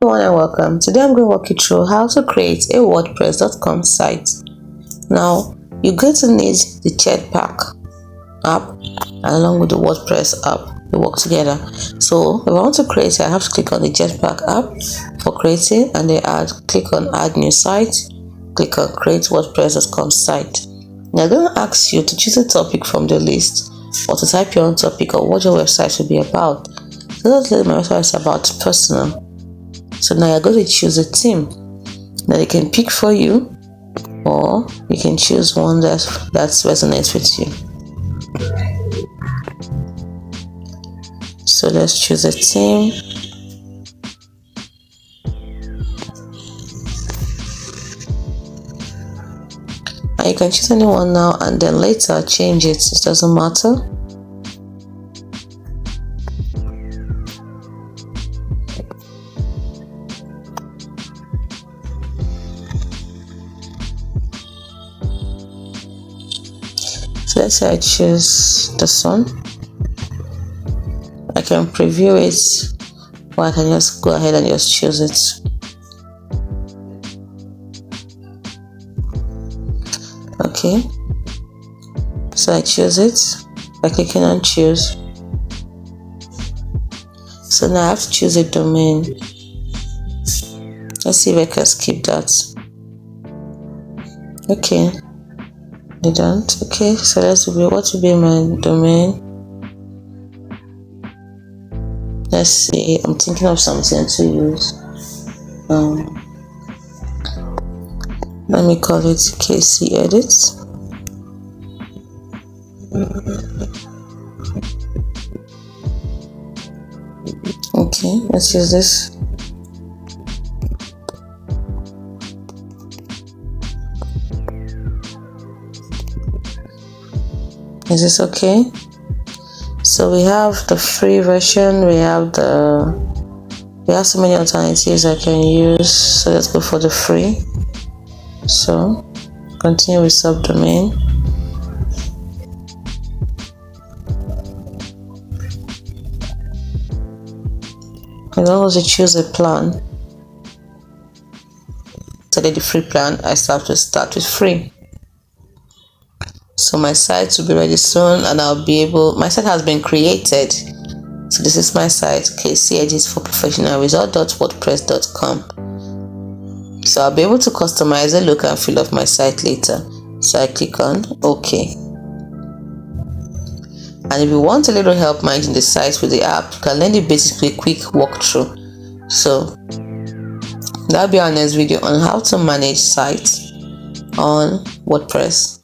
Everyone and welcome. Today I'm going to walk you through how to create a wordpress.com site. Now you're going to need the Jetpack app and along with the WordPress app. They work together. So if I want to create it, I have to click on the Jetpack app for creating, and then click on add new site, click on create wordpress.com site. Now I'm going to ask you to choose a topic from the list or to type your own topic or what your website will be about. So let's say my website is about personal. So now you're going to choose a theme that they can pick for you, or you can choose one that resonates with you. So let's choose a theme. And you can choose anyone now and then later change it. It doesn't matter. So let's say I choose this one. I can preview it, or I can just go ahead and just choose it. Okay, so I choose it by clicking on choose. So now I have to choose a domain. Let's see if I can skip that. Okay, I don't. Okay, so what will be my domain? Let's see, I'm thinking of something to use. Let me call it KC Edit. Okay, let's use this. Is this okay? So we have the free version, we have so many alternatives I can use. So let's go for the free. So continue with subdomain. As long as you choose a plan, select the free plan, I start with free. So my site will be ready soon, and my site has been created. So this is my site, KC Edit for Professional Result.wordpress.com. So I'll be able to customize the look and feel of my site later. So I click on OK. And if you want a little help managing the site with the app, you can learn the basics with a quick walkthrough. So that'll be our next video on how to manage sites on WordPress.